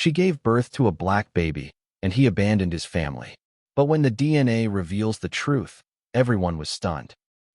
She gave birth to a black baby, and he abandoned his family. But when the DNA reveals the truth, everyone was stunned.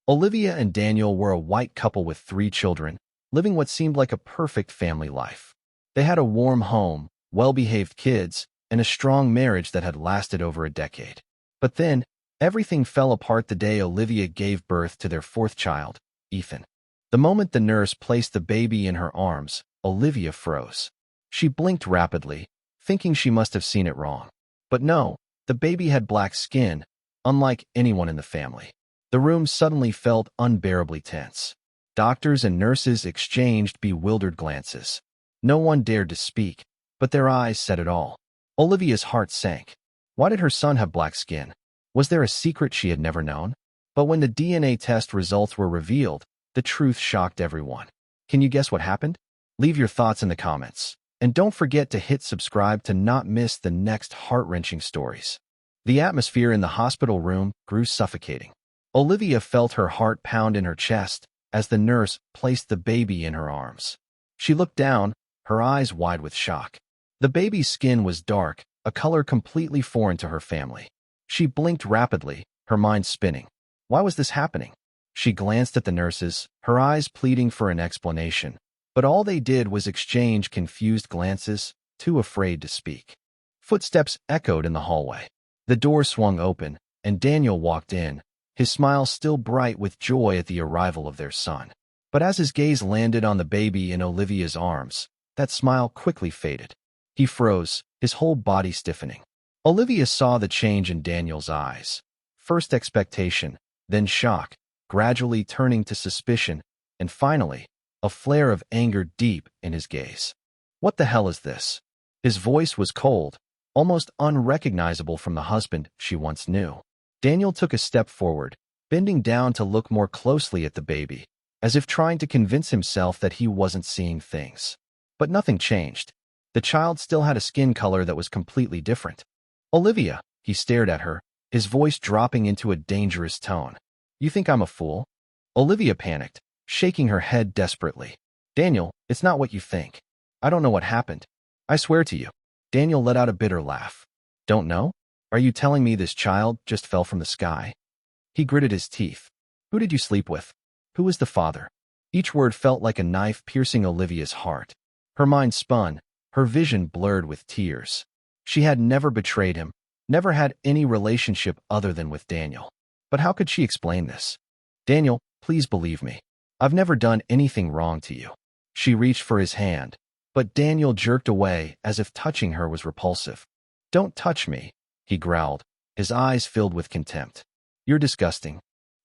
Olivia and Daniel were a white couple with 3 children, living what seemed like a perfect family life. They had a warm home, well-behaved kids, and a strong marriage that had lasted over a decade. But then, everything fell apart the day Olivia gave birth to their 4th child, Ethan. The moment the nurse placed the baby in her arms, Olivia froze. She blinked rapidly, thinking she must have seen it wrong. But no, the baby had black skin, unlike anyone in the family. The room suddenly felt unbearably tense. Doctors and nurses exchanged bewildered glances. No one dared to speak, but their eyes said it all. Olivia's heart sank. Why did her son have black skin? Was there a secret she had never known? But when the DNA test results were revealed, the truth shocked everyone. Can you guess what happened? Leave your thoughts in the comments. And don't forget to hit subscribe to not miss the next heart-wrenching stories. The atmosphere in the hospital room grew suffocating. Olivia felt her heart pound in her chest as the nurse placed the baby in her arms. She looked down, her eyes wide with shock. The baby's skin was dark, a color completely foreign to her family. She blinked rapidly, her mind spinning. Why was this happening? She glanced at the nurses, her eyes pleading for an explanation. But all they did was exchange confused glances, too afraid to speak. Footsteps echoed in the hallway. The door swung open, and Daniel walked in, his smile still bright with joy at the arrival of their son. But as his gaze landed on the baby in Olivia's arms, that smile quickly faded. He froze, his whole body stiffening. Olivia saw the change in Daniel's eyes. First expectation, then shock, gradually turning to suspicion, and finally, a flare of anger deep in his gaze. What the hell is this? His voice was cold, almost unrecognizable from the husband she once knew. Daniel took a step forward, bending down to look more closely at the baby, as if trying to convince himself that he wasn't seeing things. But nothing changed. The child still had a skin color that was completely different. Olivia, he stared at her, his voice dropping into a dangerous tone. You think I'm a fool? Olivia panicked, shaking her head desperately. Daniel, it's not what you think. I don't know what happened. I swear to you. Daniel let out a bitter laugh. Don't know? Are you telling me this child just fell from the sky? He gritted his teeth. Who did you sleep with? Who was the father? Each word felt like a knife piercing Olivia's heart. Her mind spun, her vision blurred with tears. She had never betrayed him, never had any relationship other than with Daniel. But how could she explain this? Daniel, please believe me. I've never done anything wrong to you. She reached for his hand, but Daniel jerked away as if touching her was repulsive. Don't touch me, he growled, his eyes filled with contempt. You're disgusting.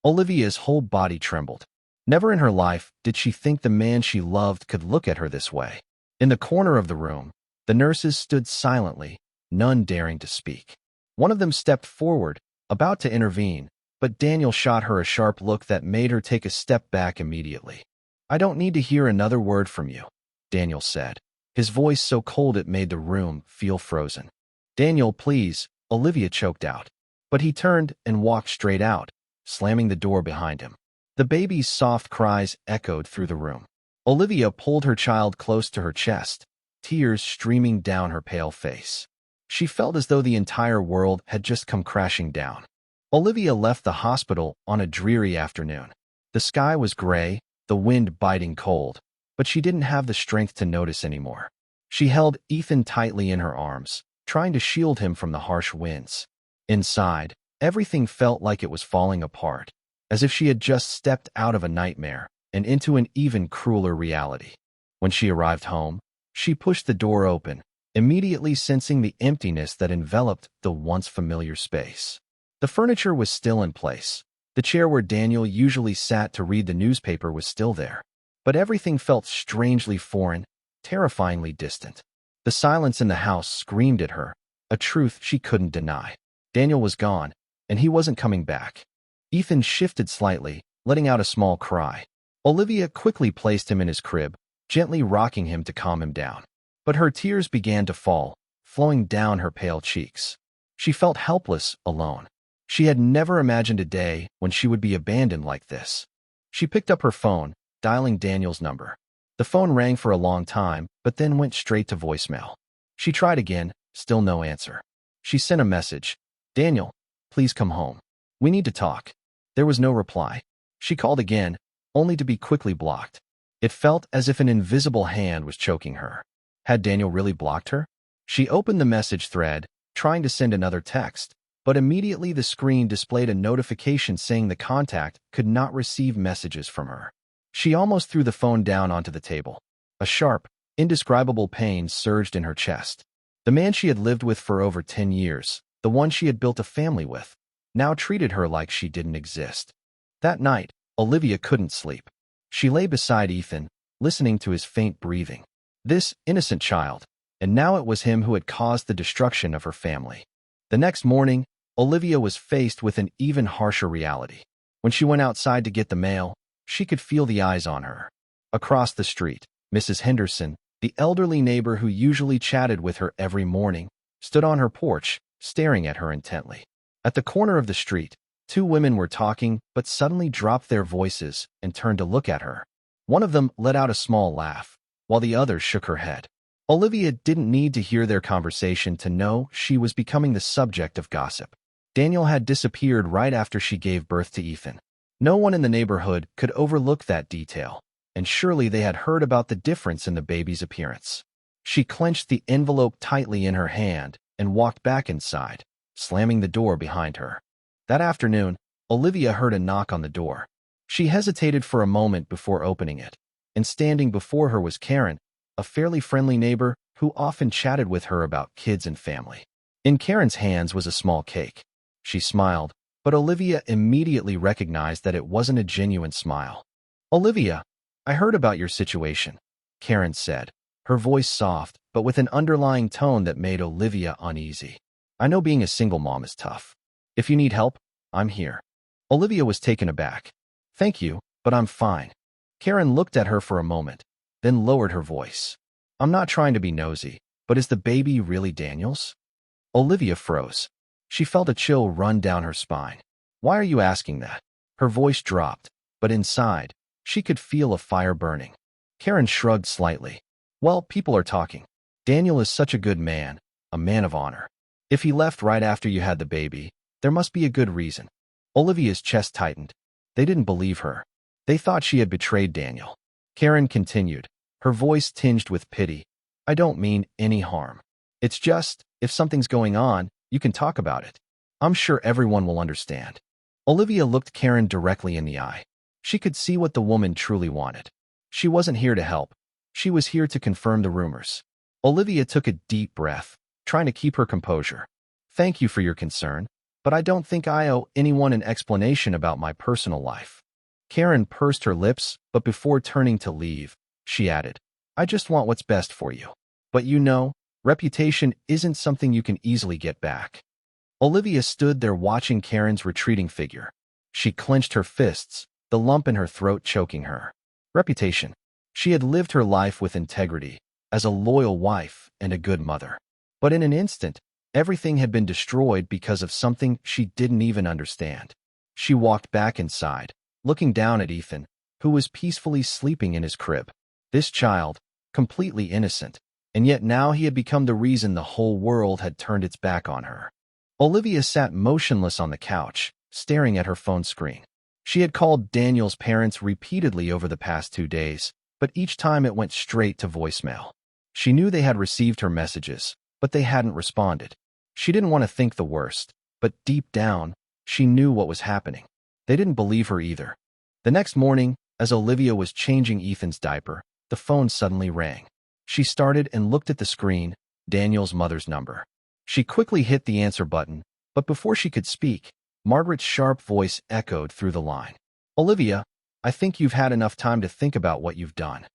Olivia's whole body trembled. Never in her life did she think the man she loved could look at her this way. In the corner of the room, the nurses stood silently, none daring to speak. One of them stepped forward, about to intervene, but Daniel shot her a sharp look that made her take a step back immediately. I don't need to hear another word from you, Daniel said, his voice so cold it made the room feel frozen. Daniel, please, Olivia choked out. But he turned and walked straight out, slamming the door behind him. The baby's soft cries echoed through the room. Olivia pulled her child close to her chest, tears streaming down her pale face. She felt as though the entire world had just come crashing down. Olivia left the hospital on a dreary afternoon. The sky was gray, the wind biting cold, but she didn't have the strength to notice anymore. She held Ethan tightly in her arms, trying to shield him from the harsh winds. Inside, everything felt like it was falling apart, as if she had just stepped out of a nightmare and into an even crueler reality. When she arrived home, she pushed the door open, immediately sensing the emptiness that enveloped the once familiar space. The furniture was still in place. The chair where Daniel usually sat to read the newspaper was still there. But everything felt strangely foreign, terrifyingly distant. The silence in the house screamed at her, a truth she couldn't deny. Daniel was gone, and he wasn't coming back. Ethan shifted slightly, letting out a small cry. Olivia quickly placed him in his crib, gently rocking him to calm him down. But her tears began to fall, flowing down her pale cheeks. She felt helpless, alone. She had never imagined a day when she would be abandoned like this. She picked up her phone, dialing Daniel's number. The phone rang for a long time, but then went straight to voicemail. She tried again, still no answer. She sent a message. Daniel, please come home. We need to talk. There was no reply. She called again, only to be quickly blocked. It felt as if an invisible hand was choking her. Had Daniel really blocked her? She opened the message thread, trying to send another text, but immediately the screen displayed a notification saying the contact could not receive messages from her. She almost threw the phone down onto the table. A sharp, indescribable pain surged in her chest. The man she had lived with for over 10 years, the one she had built a family with, now treated her like she didn't exist. That night, Olivia couldn't sleep. She lay beside Ethan, listening to his faint breathing. This innocent child, and now it was him who had caused the destruction of her family. The next morning, Olivia was faced with an even harsher reality. When she went outside to get the mail, she could feel the eyes on her. Across the street, Mrs. Henderson, the elderly neighbor who usually chatted with her every morning, stood on her porch, staring at her intently. At the corner of the street, two women were talking but suddenly dropped their voices and turned to look at her. One of them let out a small laugh, while the other shook her head. Olivia didn't need to hear their conversation to know she was becoming the subject of gossip. Daniel had disappeared right after she gave birth to Ethan. No one in the neighborhood could overlook that detail, and surely they had heard about the difference in the baby's appearance. She clenched the envelope tightly in her hand and walked back inside, slamming the door behind her. That afternoon, Olivia heard a knock on the door. She hesitated for a moment before opening it, and standing before her was Karen, a fairly friendly neighbor who often chatted with her about kids and family. In Karen's hands was a small cake. She smiled, but Olivia immediately recognized that it wasn't a genuine smile. "Olivia, I heard about your situation," Karen said, her voice soft but with an underlying tone that made Olivia uneasy. "I know being a single mom is tough. If you need help, I'm here." Olivia was taken aback. "Thank you, but I'm fine." Karen looked at her for a moment, then lowered her voice. "I'm not trying to be nosy, but is the baby really Daniel's?" Olivia froze. She felt a chill run down her spine. "Why are you asking that?" Her voice dropped, but inside, she could feel a fire burning. Karen shrugged slightly. "Well, people are talking. Daniel is such a good man, a man of honor. If he left right after you had the baby, there must be a good reason." Olivia's chest tightened. They didn't believe her. They thought she had betrayed Daniel. Karen continued, her voice tinged with pity. "I don't mean any harm. It's just, if something's going on, you can talk about it. I'm sure everyone will understand." Olivia looked Karen directly in the eye. She could see what the woman truly wanted. She wasn't here to help. She was here to confirm the rumors. Olivia took a deep breath, trying to keep her composure. "Thank you for your concern, but I don't think I owe anyone an explanation about my personal life." Karen pursed her lips, but before turning to leave, she added, "I just want what's best for you. But you know, reputation isn't something you can easily get back." Olivia stood there watching Karen's retreating figure. She clenched her fists, the lump in her throat choking her. Reputation. She had lived her life with integrity, as a loyal wife and a good mother. But in an instant, everything had been destroyed because of something she didn't even understand. She walked back inside, looking down at Ethan, who was peacefully sleeping in his crib. This child, completely innocent, and yet now he had become the reason the whole world had turned its back on her. Olivia sat motionless on the couch, staring at her phone screen. She had called Daniel's parents repeatedly over the past 2 days, but each time it went straight to voicemail. She knew they had received her messages, but they hadn't responded. She didn't want to think the worst, but deep down, she knew what was happening. They didn't believe her either. The next morning, as Olivia was changing Ethan's diaper, the phone suddenly rang. She started and looked at the screen, Daniel's mother's number. She quickly hit the answer button, but before she could speak, Margaret's sharp voice echoed through the line. "Olivia, I think you've had enough time to think about what you've done."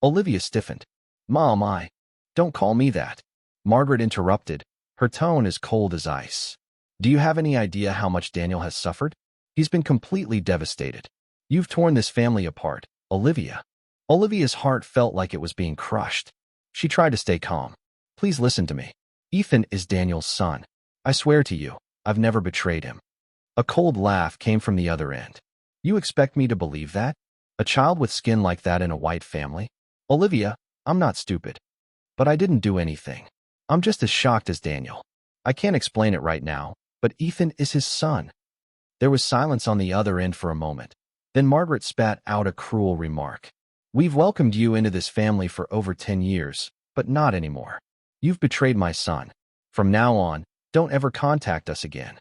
Olivia stiffened. "Mom, don't call me that." Margaret interrupted, her tone as cold as ice. "Do you have any idea how much Daniel has suffered? He's been completely devastated. You've torn this family apart, Olivia." Olivia's heart felt like it was being crushed. She tried to stay calm. "Please listen to me. Ethan is Daniel's son. I swear to you, I've never betrayed him." A cold laugh came from the other end. "You expect me to believe that? A child with skin like that in a white family? Olivia, I'm not stupid. But I didn't do anything. I'm just as shocked as Daniel. I can't explain it right now, but Ethan is his son. There was silence on the other end for a moment. Then Margaret spat out a cruel remark. We've welcomed you into this family for over 10 years, but not anymore. You've betrayed my son. From now on, don't ever contact us again.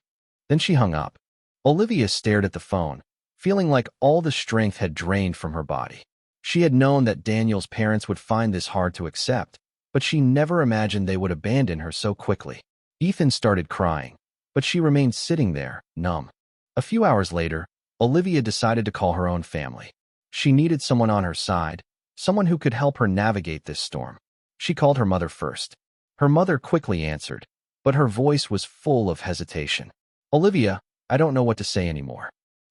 Then she hung up. Olivia stared at the phone, feeling like all the strength had drained from her body. She had known that Daniel's parents would find this hard to accept, but she never imagined they would abandon her so quickly. Ethan started crying, but she remained sitting there, numb. A few hours later, Olivia decided to call her own family. She needed someone on her side, someone who could help her navigate this storm. She called her mother first. Her mother quickly answered, but her voice was full of hesitation. Olivia, I don't know what to say anymore.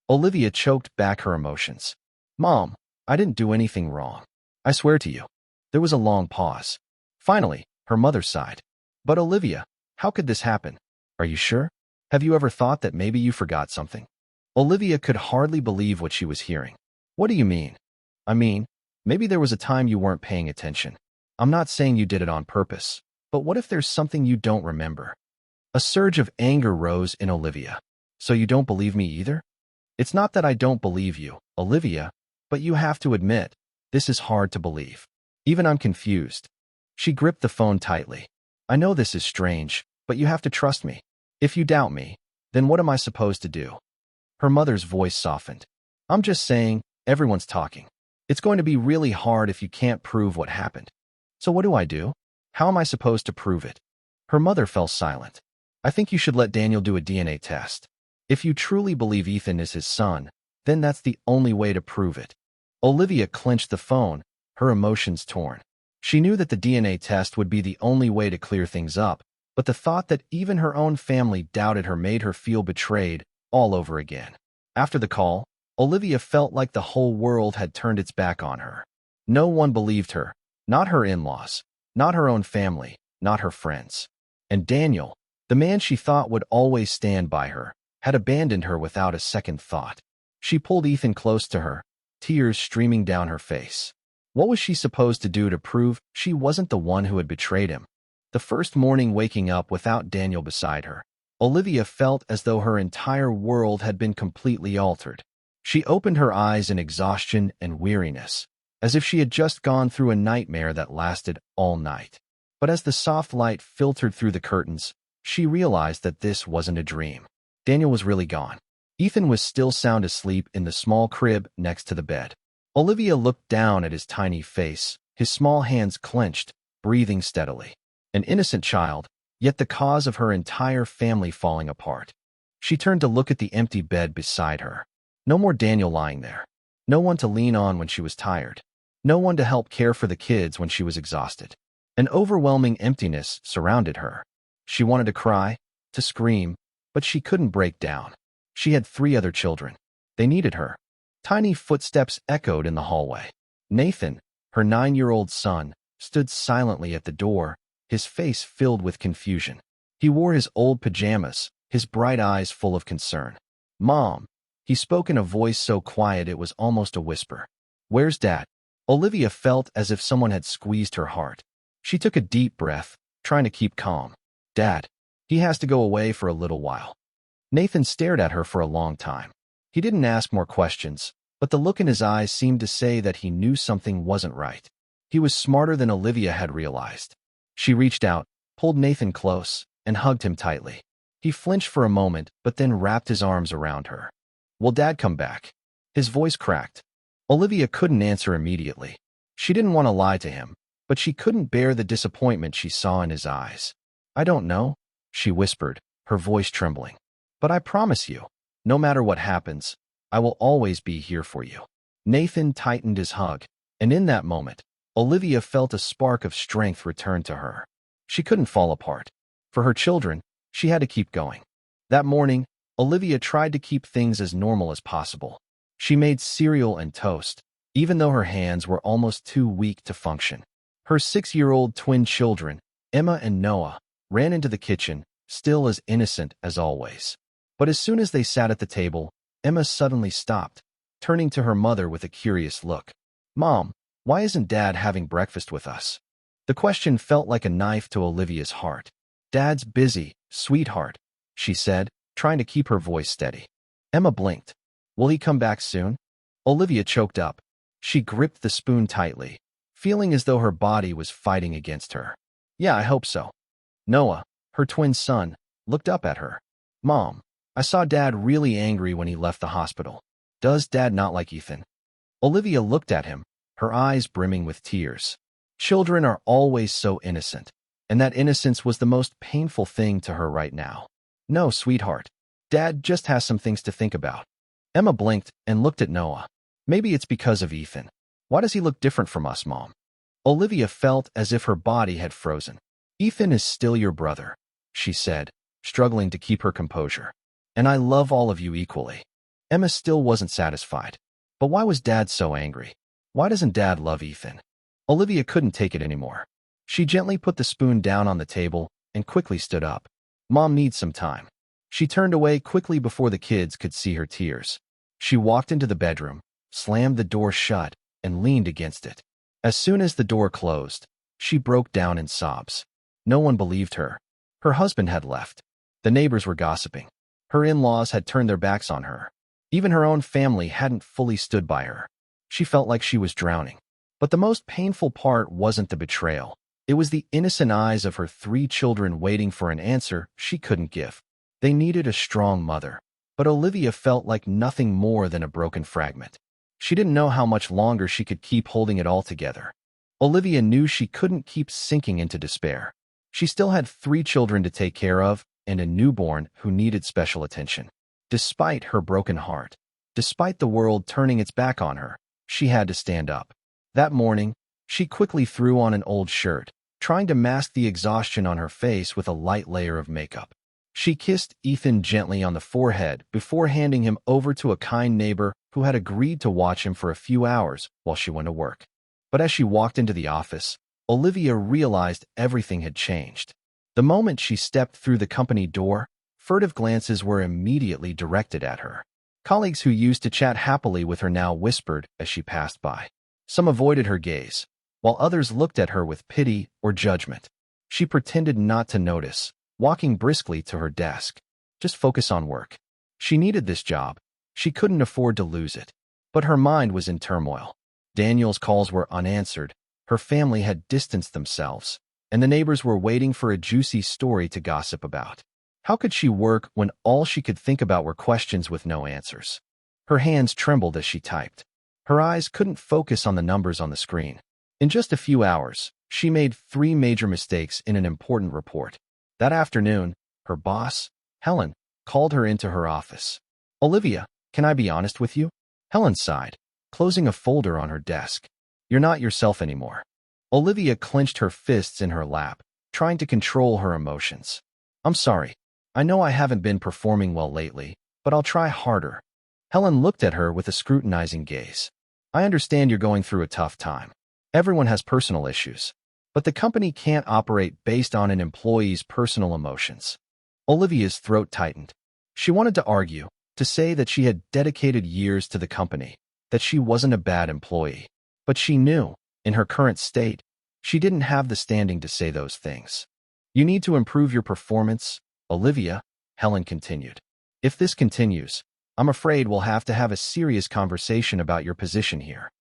Olivia choked back her emotions. Mom, I didn't do anything wrong. I swear to you. There was a long pause. Finally, her mother sighed. But Olivia, how could this happen? Are you sure? Have you ever thought that maybe you forgot something? Olivia could hardly believe what she was hearing. What do you mean? I mean, maybe there was a time you weren't paying attention. I'm not saying you did it on purpose, but what if there's something you don't remember? A surge of anger rose in Olivia. So you don't believe me either? It's not that I don't believe you, Olivia, but you have to admit, this is hard to believe. Even I'm confused. She gripped the phone tightly. I know this is strange, but you have to trust me. If you doubt me, then what am I supposed to do? Her mother's voice softened. I'm just saying, everyone's talking. It's going to be really hard if you can't prove what happened. So what do I do? How am I supposed to prove it? Her mother fell silent. I think you should let Daniel do a DNA test. If you truly believe Ethan is his son, then that's the only way to prove it. Olivia clenched the phone, her emotions torn. She knew that the DNA test would be the only way to clear things up, but the thought that even her own family doubted her made her feel betrayed all over again. After the call, Olivia felt like the whole world had turned its back on her. No one believed her, not her in-laws, not her own family, not her friends. And Daniel, the man she thought would always stand by her, had abandoned her without a second thought. She pulled Ethan close to her, tears streaming down her face. What was she supposed to do to prove she wasn't the one who had betrayed him? The first morning waking up without Daniel beside her, Olivia felt as though her entire world had been completely altered. She opened her eyes in exhaustion and weariness, as if she had just gone through a nightmare that lasted all night. But as the soft light filtered through the curtains, she realized that this wasn't a dream. Daniel was really gone. Ethan was still sound asleep in the small crib next to the bed. Olivia looked down at his tiny face, his small hands clenched, breathing steadily. An innocent child, yet the cause of her entire family falling apart. She turned to look at the empty bed beside her. No more Daniel lying there. No one to lean on when she was tired. No one to help care for the kids when she was exhausted. An overwhelming emptiness surrounded her. She wanted to cry, to scream, but she couldn't break down. She had 3 other children. They needed her. Tiny footsteps echoed in the hallway. Nathan, her 9-year-old son, stood silently at the door, his face filled with confusion. He wore his old pajamas, his bright eyes full of concern. Mom, he spoke in a voice so quiet it was almost a whisper. Where's Dad? Olivia felt as if someone had squeezed her heart. She took a deep breath, trying to keep calm. Dad, he has to go away for a little while. Nathan stared at her for a long time. He didn't ask more questions, but the look in his eyes seemed to say that he knew something wasn't right. He was smarter than Olivia had realized. She reached out, pulled Nathan close, and hugged him tightly. He flinched for a moment, but then wrapped his arms around her. Will Dad come back? His voice cracked. Olivia couldn't answer immediately. She didn't want to lie to him, but she couldn't bear the disappointment she saw in his eyes. I don't know, she whispered, her voice trembling. But I promise you, no matter what happens, I will always be here for you. Nathan tightened his hug, and in that moment, Olivia felt a spark of strength return to her. She couldn't fall apart. For her children, she had to keep going. That morning, Olivia tried to keep things as normal as possible. She made cereal and toast, even though her hands were almost too weak to function. Her 6-year-old twin children, Emma and Noah, ran into the kitchen, still as innocent as always. But as soon as they sat at the table, Emma suddenly stopped, turning to her mother with a curious look. Mom, why isn't Dad having breakfast with us? The question felt like a knife to Olivia's heart. "Dad's busy, sweetheart," she said, trying to keep her voice steady. Emma blinked. "Will he come back soon?" Olivia choked up. She gripped the spoon tightly, feeling as though her body was fighting against her. "Yeah, I hope so." Noah, her twin son, looked up at her. "Mom, I saw Dad really angry when he left the hospital. Does Dad not like Ethan?" Olivia looked at him, her eyes brimming with tears. Children are always so innocent, and that innocence was the most painful thing to her right now. "No, sweetheart. Dad just has some things to think about." Emma blinked and looked at Noah. "Maybe it's because of Ethan. Why does he look different from us, Mom?" Olivia felt as if her body had frozen. "Ethan is still your brother," she said, struggling to keep her composure. "And I love all of you equally." Emma still wasn't satisfied. But why was Dad so angry? Why doesn't Dad love Ethan? Olivia couldn't take it anymore. She gently put the spoon down on the table and quickly stood up. "Mom needs some time." She turned away quickly before the kids could see her tears. She walked into the bedroom, slammed the door shut, and leaned against it. As soon as the door closed, she broke down in sobs. No one believed her. Her husband had left. The neighbors were gossiping. Her in-laws had turned their backs on her. Even her own family hadn't fully stood by her. She felt like she was drowning. But the most painful part wasn't the betrayal. It was the innocent eyes of her 3 children waiting for an answer she couldn't give. They needed a strong mother. But Olivia felt like nothing more than a broken fragment. She didn't know how much longer she could keep holding it all together. Olivia knew she couldn't keep sinking into despair. She still had 3 children to take care of and a newborn who needed special attention. Despite her broken heart, despite the world turning its back on her, she had to stand up. That morning, she quickly threw on an old shirt, trying to mask the exhaustion on her face with a light layer of makeup. She kissed Ethan gently on the forehead before handing him over to a kind neighbor who had agreed to watch him for a few hours while she went to work. But as she walked into the office, Olivia realized everything had changed. The moment she stepped through the company door, furtive glances were immediately directed at her. Colleagues who used to chat happily with her now whispered as she passed by. Some avoided her gaze, while others looked at her with pity or judgment. She pretended not to notice, walking briskly to her desk. Just focus on work. She needed this job. She couldn't afford to lose it. But her mind was in turmoil. Daniel's calls were unanswered. Her family had distanced themselves, and the neighbors were waiting for a juicy story to gossip about. How could she work when all she could think about were questions with no answers? Her hands trembled as she typed. Her eyes couldn't focus on the numbers on the screen. In just a few hours, she made 3 major mistakes in an important report. That afternoon, her boss, Helen, called her into her office. "Olivia, can I be honest with you?" Helen sighed, closing a folder on her desk. "You're not yourself anymore." Olivia clenched her fists in her lap, trying to control her emotions. "I'm sorry. I know I haven't been performing well lately, but I'll try harder." Helen looked at her with a scrutinizing gaze. "I understand you're going through a tough time. Everyone has personal issues. But the company can't operate based on an employee's personal emotions." Olivia's throat tightened. She wanted to argue, to say that she had dedicated years to the company, that she wasn't a bad employee. But she knew, in her current state, she didn't have the standing to say those things. "You need to improve your performance, Olivia," Helen continued. "If this continues, I'm afraid we'll have to have a serious conversation about your position here."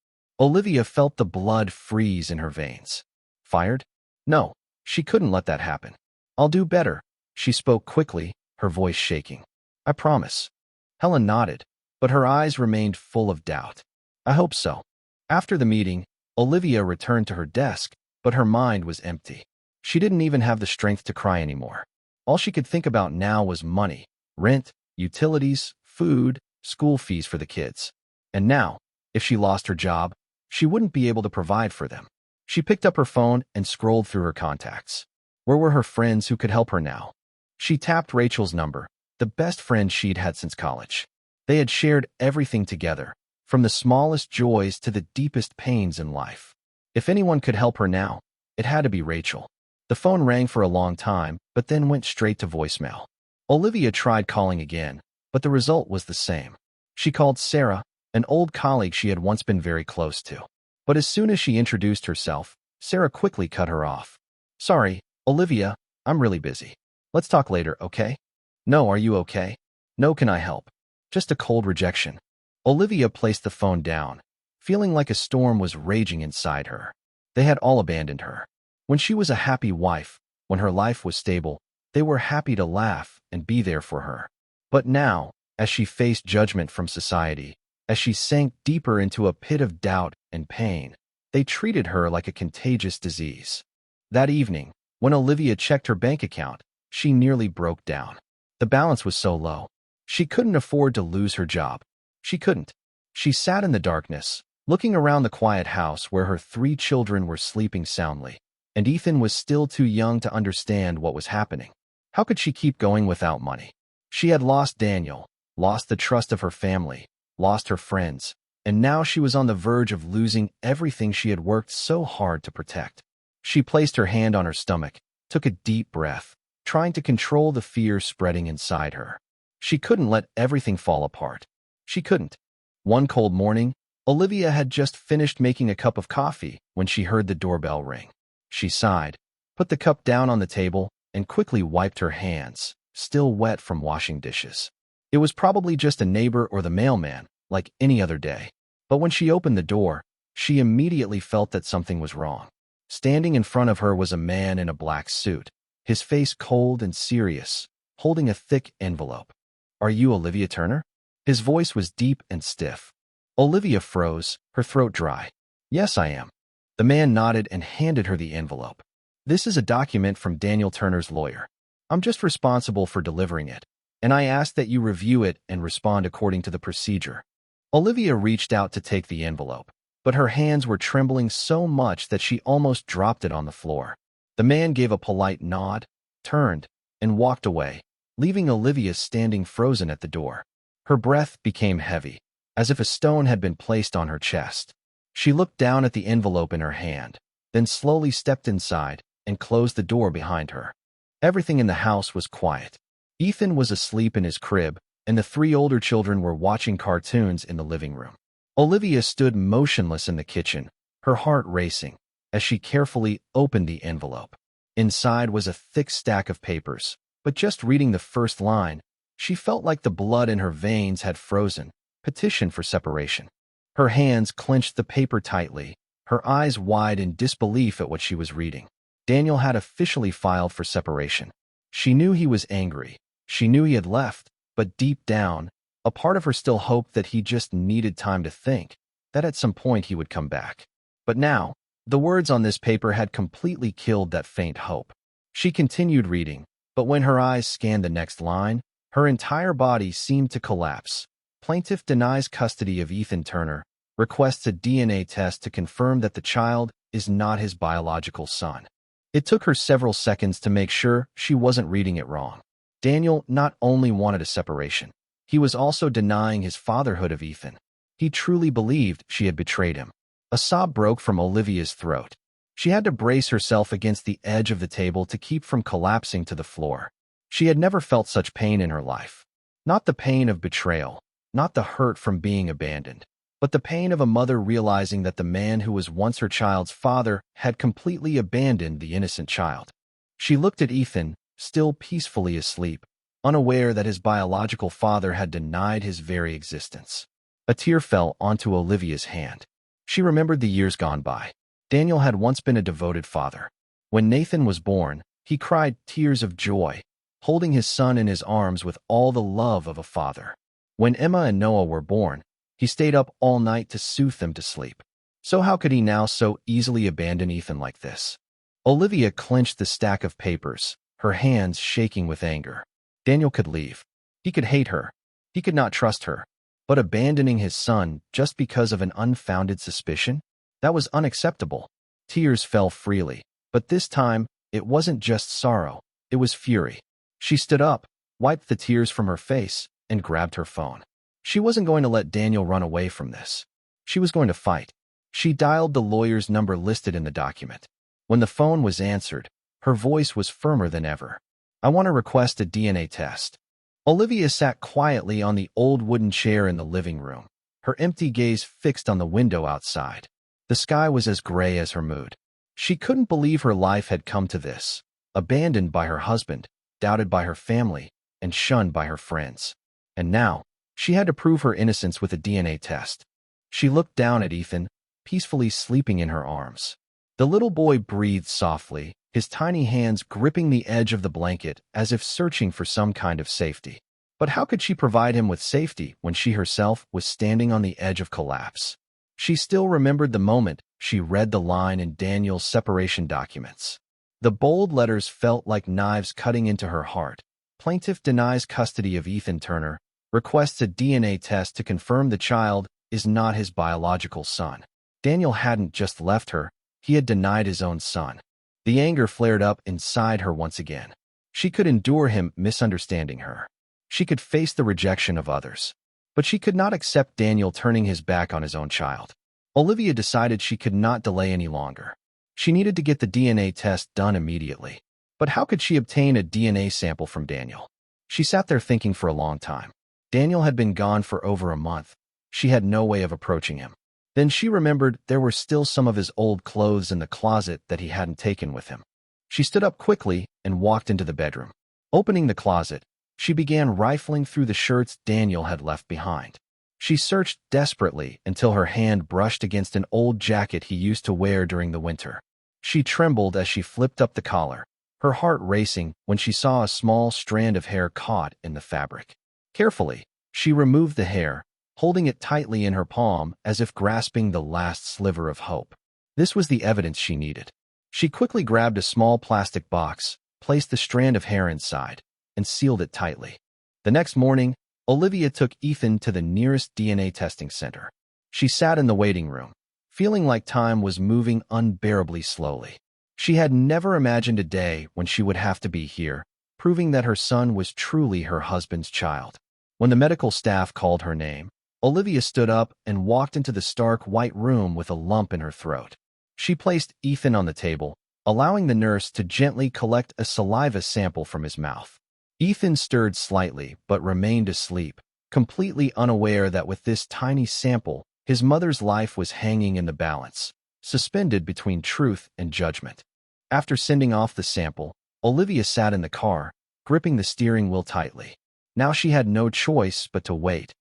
Olivia felt the blood freeze in her veins. Fired? No, she couldn't let that happen. "I'll do better," she spoke quickly, her voice shaking. "I promise." Helen nodded, but her eyes remained full of doubt. "I hope so." After the meeting, Olivia returned to her desk, but her mind was empty. She didn't even have the strength to cry anymore. All she could think about now was money, rent, utilities, food, school fees for the kids. And now, if she lost her job, she wouldn't be able to provide for them. She picked up her phone and scrolled through her contacts. Where were her friends who could help her now? She tapped Rachel's number, the best friend she'd had since college. They had shared everything together, from the smallest joys to the deepest pains in life. If anyone could help her now, it had to be Rachel. The phone rang for a long time, but then went straight to voicemail. Olivia tried calling again, but the result was the same. She called Sarah, an old colleague she had once been very close to. But as soon as she introduced herself, Sarah quickly cut her off. Sorry, Olivia, I'm really busy. Let's talk later, okay? No, are you okay? No, can I help? Just a cold rejection. Olivia placed the phone down, feeling like a storm was raging inside her. They had all abandoned her. When she was a happy wife, when her life was stable, they were happy to laugh and be there for her. But now, as she faced judgment from society, as she sank deeper into a pit of doubt and pain, they treated her like a contagious disease. That evening, when Olivia checked her bank account, she nearly broke down. The balance was so low. She couldn't afford to lose her job. She couldn't. She sat in the darkness, looking around the quiet house where her 3 children were sleeping soundly, and Ethan was still too young to understand what was happening. How could she keep going without money? She had lost Daniel, lost the trust of her family, lost her friends, and now she was on the verge of losing everything she had worked so hard to protect. She placed her hand on her stomach, took a deep breath, trying to control the fear spreading inside her. She couldn't let everything fall apart. She couldn't. One cold morning, Olivia had just finished making a cup of coffee when she heard the doorbell ring. She sighed, put the cup down on the table, and quickly wiped her hands, still wet from washing dishes. It was probably just a neighbor or the mailman, like any other day. But when she opened the door, she immediately felt that something was wrong. Standing in front of her was a man in a black suit, his face cold and serious, holding a thick envelope. Are you Olivia Turner? His voice was deep and stiff. Olivia froze, her throat dry. Yes, I am. The man nodded and handed her the envelope. This is a document from Daniel Turner's lawyer. I'm just responsible for delivering it, and I ask that you review it and respond according to the procedure. Olivia reached out to take the envelope, but her hands were trembling so much that she almost dropped it on the floor. The man gave a polite nod, turned, and walked away, leaving Olivia standing frozen at the door. Her breath became heavy, as if a stone had been placed on her chest. She looked down at the envelope in her hand, then slowly stepped inside and closed the door behind her. Everything in the house was quiet. Ethan was asleep in his crib, and the 3 older children were watching cartoons in the living room. Olivia stood motionless in the kitchen, her heart racing, as she carefully opened the envelope. Inside was a thick stack of papers, but just reading the first line, she felt like the blood in her veins had frozen. Petition for separation. Her hands clenched the paper tightly, her eyes wide in disbelief at what she was reading. Daniel had officially filed for separation. She knew he was angry. She knew he had left, but deep down, a part of her still hoped that he just needed time to think, that at some point he would come back. But now, the words on this paper had completely killed that faint hope. She continued reading, but when her eyes scanned the next line, her entire body seemed to collapse. Plaintiff denies custody of Ethan Turner, requests a DNA test to confirm that the child is not his biological son. It took her several seconds to make sure she wasn't reading it wrong. Daniel not only wanted a separation, he was also denying his fatherhood of Ethan. He truly believed she had betrayed him. A sob broke from Olivia's throat. She had to brace herself against the edge of the table to keep from collapsing to the floor. She had never felt such pain in her life. Not the pain of betrayal, not the hurt from being abandoned, but the pain of a mother realizing that the man who was once her child's father had completely abandoned the innocent child. She looked at Ethan, still peacefully asleep, unaware that his biological father had denied his very existence. A tear fell onto Olivia's hand. She remembered the years gone by. Daniel had once been a devoted father. When Nathan was born, he cried tears of joy, holding his son in his arms with all the love of a father. When Emma and Noah were born, he stayed up all night to soothe them to sleep. So how could he now so easily abandon Ethan like this? Olivia clenched the stack of papers, her hands shaking with anger. Daniel could leave. He could hate her. He could not trust her. But abandoning his son just because of an unfounded suspicion? That was unacceptable. Tears fell freely, but this time, it wasn't just sorrow, it was fury. She stood up, wiped the tears from her face, and grabbed her phone. She wasn't going to let Daniel run away from this. She was going to fight. She dialed the lawyer's number listed in the document. When the phone was answered, her voice was firmer than ever. I want to request a DNA test. Olivia sat quietly on the old wooden chair in the living room, her empty gaze fixed on the window outside. The sky was as gray as her mood. She couldn't believe her life had come to this. Abandoned by her husband, doubted by her family, and shunned by her friends. And now, she had to prove her innocence with a DNA test. She looked down at Ethan, peacefully sleeping in her arms. The little boy breathed softly, his tiny hands gripping the edge of the blanket as if searching for some kind of safety. But how could she provide him with safety when she herself was standing on the edge of collapse? She still remembered the moment she read the line in Daniel's separation documents. The bold letters felt like knives cutting into her heart. Plaintiff denies custody of Ethan Turner, requests a DNA test to confirm the child is not his biological son. Daniel hadn't just left her, he had denied his own son. The anger flared up inside her once again. She could endure him misunderstanding her. She could face the rejection of others. But she could not accept Daniel turning his back on his own child. Olivia decided she could not delay any longer. She needed to get the DNA test done immediately. But how could she obtain a DNA sample from Daniel? She sat there thinking for a long time. Daniel had been gone for over a month. She had no way of approaching him. Then she remembered there were still some of his old clothes in the closet that he hadn't taken with him. She stood up quickly and walked into the bedroom. Opening the closet, she began rifling through the shirts Daniel had left behind. She searched desperately until her hand brushed against an old jacket he used to wear during the winter. She trembled as she flipped up the collar, her heart racing when she saw a small strand of hair caught in the fabric. Carefully, she removed the hair, holding it tightly in her palm as if grasping the last sliver of hope. This was the evidence she needed. She quickly grabbed a small plastic box, placed the strand of hair inside, and sealed it tightly. The next morning, Olivia took Ethan to the nearest DNA testing center. She sat in the waiting room, feeling like time was moving unbearably slowly. She had never imagined a day when she would have to be here, proving that her son was truly her husband's child. When the medical staff called her name, Olivia stood up and walked into the stark white room with a lump in her throat. She placed Ethan on the table, allowing the nurse to gently collect a saliva sample from his mouth. Ethan stirred slightly but remained asleep, completely unaware that with this tiny sample, his mother's life was hanging in the balance, suspended between truth and judgment. After sending off the sample, Olivia sat in the car, gripping the steering wheel tightly. Now she had no choice but to wait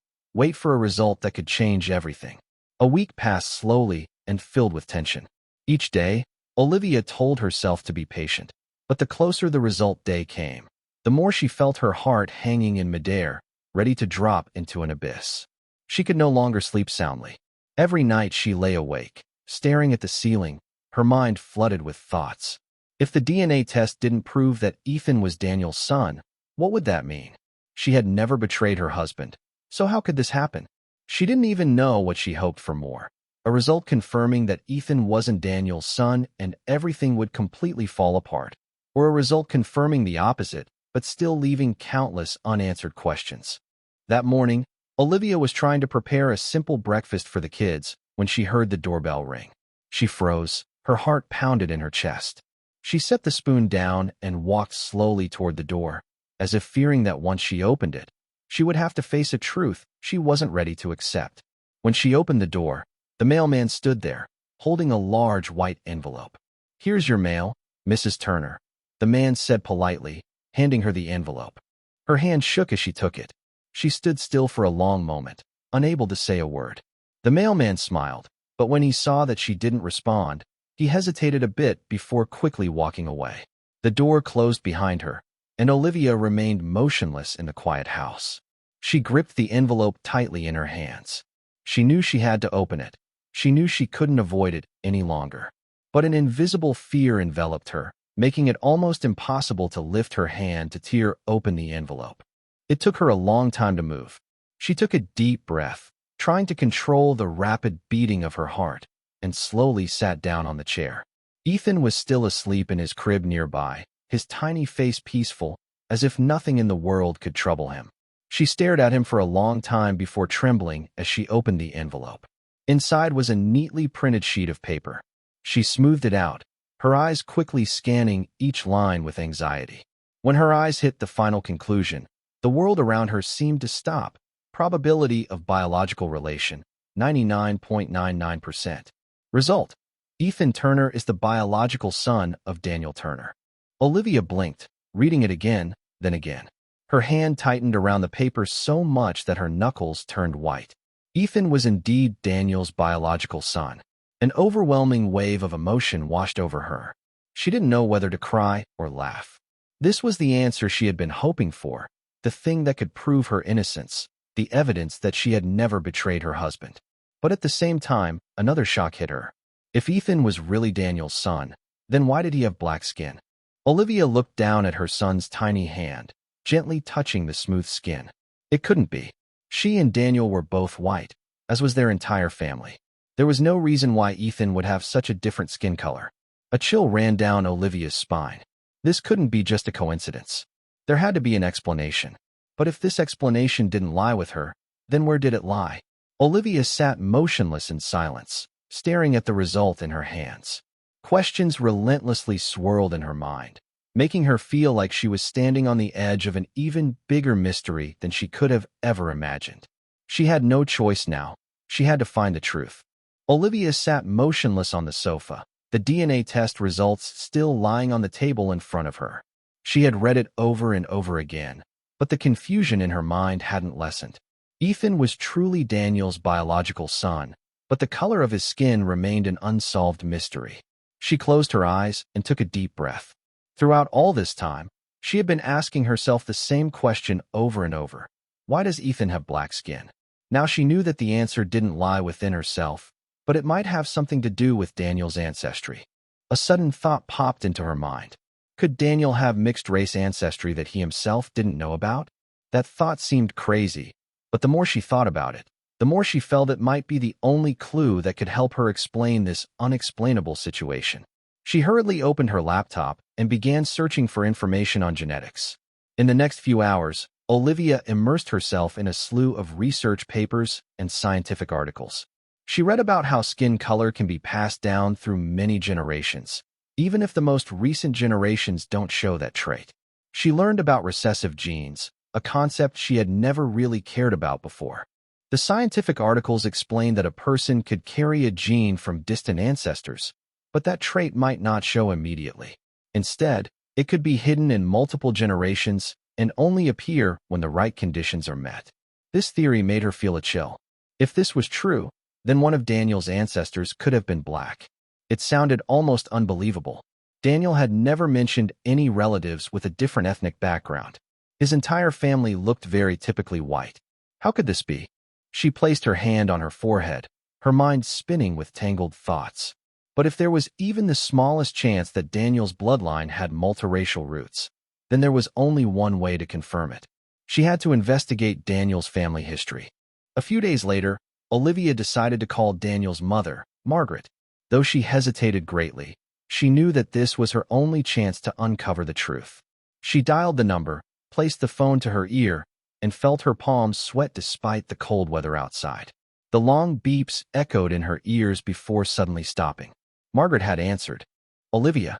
for a result that could change everything. A week passed slowly and filled with tension. Each day, Olivia told herself to be patient, but the closer the result day came, the more she felt her heart hanging in midair, ready to drop into an abyss. She could no longer sleep soundly. Every night she lay awake, staring at the ceiling, her mind flooded with thoughts. If the DNA test didn't prove that Ethan was Daniel's son, what would that mean? She had never betrayed her husband, so how could this happen? She didn't even know what she hoped for more. A result confirming that Ethan wasn't Daniel's son and everything would completely fall apart. Or a result confirming the opposite, but still leaving countless unanswered questions. That morning, Olivia was trying to prepare a simple breakfast for the kids when she heard the doorbell ring. She froze, her heart pounded in her chest. She set the spoon down and walked slowly toward the door, as if fearing that once she opened it, she would have to face a truth she wasn't ready to accept. When she opened the door, the mailman stood there, holding a large white envelope. "Here's your mail, Mrs. Turner," the man said politely, handing her the envelope. Her hand shook as she took it. She stood still for a long moment, unable to say a word. The mailman smiled, but when he saw that she didn't respond, he hesitated a bit before quickly walking away. The door closed behind her, and Olivia remained motionless in the quiet house. She gripped the envelope tightly in her hands. She knew she had to open it. She knew she couldn't avoid it any longer. But an invisible fear enveloped her, making it almost impossible to lift her hand to tear open the envelope. It took her a long time to move. She took a deep breath, trying to control the rapid beating of her heart, and slowly sat down on the chair. Ethan was still asleep in his crib nearby, his tiny face peaceful, as if nothing in the world could trouble him. She stared at him for a long time before trembling as she opened the envelope. Inside was a neatly printed sheet of paper. She smoothed it out, her eyes quickly scanning each line with anxiety. When her eyes hit the final conclusion, the world around her seemed to stop. Probability of biological relation, 99.99%. Result: Ethan Turner is the biological son of Daniel Turner. Olivia blinked, reading it again, then again. Her hand tightened around the paper so much that her knuckles turned white. Ethan was indeed Daniel's biological son. An overwhelming wave of emotion washed over her. She didn't know whether to cry or laugh. This was the answer she had been hoping for, the thing that could prove her innocence, the evidence that she had never betrayed her husband. But at the same time, another shock hit her. If Ethan was really Daniel's son, then why did he have black skin? Olivia looked down at her son's tiny hand, gently touching the smooth skin. It couldn't be. She and Daniel were both white, as was their entire family. There was no reason why Ethan would have such a different skin color. A chill ran down Olivia's spine. This couldn't be just a coincidence. There had to be an explanation. But if this explanation didn't lie with her, then where did it lie? Olivia sat motionless in silence, staring at the result in her hands. Questions relentlessly swirled in her mind, making her feel like she was standing on the edge of an even bigger mystery than she could have ever imagined. She had no choice now. She had to find the truth. Olivia sat motionless on the sofa, the DNA test results still lying on the table in front of her. She had read it over and over again, but the confusion in her mind hadn't lessened. Ethan was truly Daniel's biological son, but the color of his skin remained an unsolved mystery. She closed her eyes and took a deep breath. Throughout all this time, she had been asking herself the same question over and over. Why does Ethan have black skin? Now she knew that the answer didn't lie within herself, but it might have something to do with Daniel's ancestry. A sudden thought popped into her mind. Could Daniel have mixed-race ancestry that he himself didn't know about? That thought seemed crazy, but the more she thought about it, the more she felt it might be the only clue that could help her explain this unexplainable situation. She hurriedly opened her laptop and began searching for information on genetics. In the next few hours, Olivia immersed herself in a slew of research papers and scientific articles. She read about how skin color can be passed down through many generations, even if the most recent generations don't show that trait. She learned about recessive genes, a concept she had never really cared about before. The scientific articles explained that a person could carry a gene from distant ancestors, but that trait might not show immediately. Instead, it could be hidden in multiple generations and only appear when the right conditions are met. This theory made her feel a chill. If this was true, then one of Daniel's ancestors could have been black. It sounded almost unbelievable. Daniel had never mentioned any relatives with a different ethnic background. His entire family looked very typically white. How could this be? She placed her hand on her forehead, her mind spinning with tangled thoughts. But if there was even the smallest chance that Daniel's bloodline had multiracial roots, then there was only one way to confirm it. She had to investigate Daniel's family history. A few days later, Olivia decided to call Daniel's mother, Margaret. Though she hesitated greatly, she knew that this was her only chance to uncover the truth. She dialed the number, placed the phone to her ear, and felt her palms sweat despite the cold weather outside. The long beeps echoed in her ears before suddenly stopping. Margaret had answered. Olivia.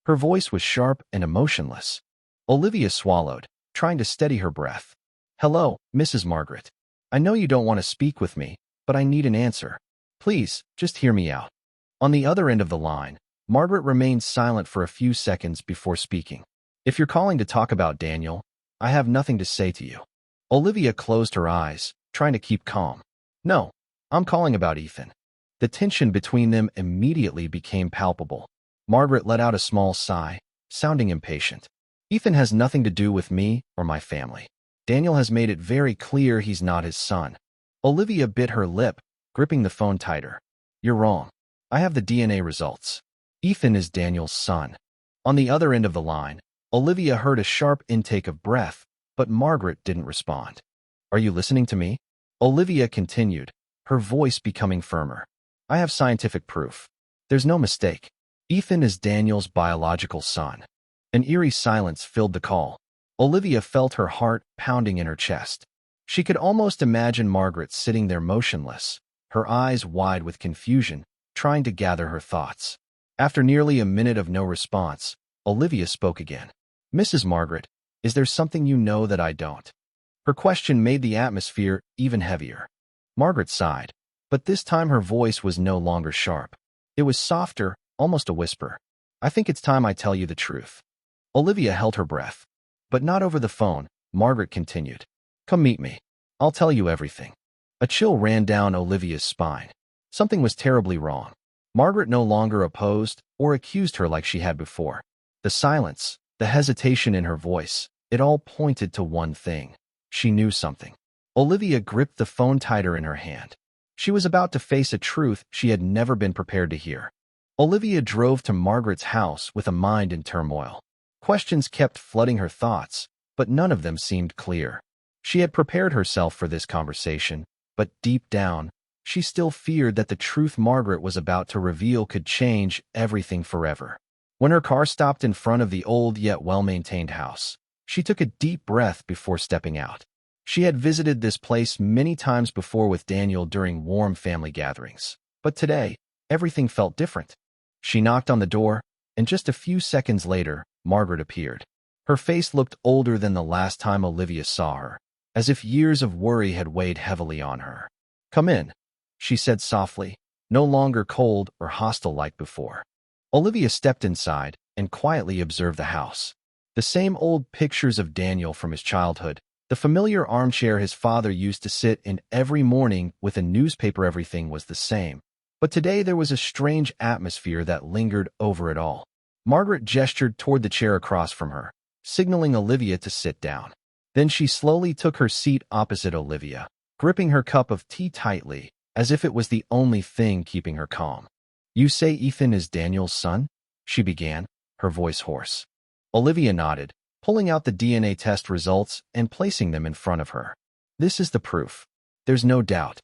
Her voice was sharp and emotionless. Olivia swallowed, trying to steady her breath. Hello, Mrs. Margaret. I know you don't want to speak with me, but I need an answer. Please, just hear me out. On the other end of the line, Margaret remained silent for a few seconds before speaking. If you're calling to talk about Daniel, I have nothing to say to you. Olivia closed her eyes, trying to keep calm. No, I'm calling about Ethan. The tension between them immediately became palpable. Margaret let out a small sigh, sounding impatient. Ethan has nothing to do with me or my family. Daniel has made it very clear he's not his son. Olivia bit her lip, gripping the phone tighter. You're wrong. I have the DNA results. Ethan is Daniel's son. On the other end of the line, Olivia heard a sharp intake of breath, but Margaret didn't respond. Are you listening to me? Olivia continued, her voice becoming firmer. I have scientific proof. There's no mistake. Ethan is Daniel's biological son. An eerie silence filled the call. Olivia felt her heart pounding in her chest. She could almost imagine Margaret sitting there motionless, her eyes wide with confusion, trying to gather her thoughts. After nearly a minute of no response, Olivia spoke again. Mrs. Margaret, is there something you know that I don't? Her question made the atmosphere even heavier. Margaret sighed, but this time her voice was no longer sharp. It was softer, almost a whisper. "I think it's time I tell you the truth." Olivia held her breath. "But not over the phone," Margaret continued. "Come meet me. I'll tell you everything." A chill ran down Olivia's spine. Something was terribly wrong. Margaret no longer opposed or accused her like she had before. The silence, the hesitation in her voice, it all pointed to one thing. She knew something. Olivia gripped the phone tighter in her hand. She was about to face a truth she had never been prepared to hear. Olivia drove to Margaret's house with a mind in turmoil. Questions kept flooding her thoughts, but none of them seemed clear. She had prepared herself for this conversation, but deep down, she still feared that the truth Margaret was about to reveal could change everything forever. When her car stopped in front of the old yet well-maintained house, she took a deep breath before stepping out. She had visited this place many times before with Daniel during warm family gatherings, but today, everything felt different. She knocked on the door, and just a few seconds later, Margaret appeared. Her face looked older than the last time Olivia saw her, as if years of worry had weighed heavily on her. "Come in," she said softly, no longer cold or hostile like before. Olivia stepped inside and quietly observed the house. The same old pictures of Daniel from his childhood, the familiar armchair his father used to sit in every morning with a newspaper, everything was the same. But today there was a strange atmosphere that lingered over it all. Margaret gestured toward the chair across from her, signaling Olivia to sit down. Then she slowly took her seat opposite Olivia, gripping her cup of tea tightly, as if it was the only thing keeping her calm. "You say Ethan is Daniel's son?" she began, her voice hoarse. Olivia nodded, pulling out the DNA test results and placing them in front of her. "This is the proof. There's no doubt."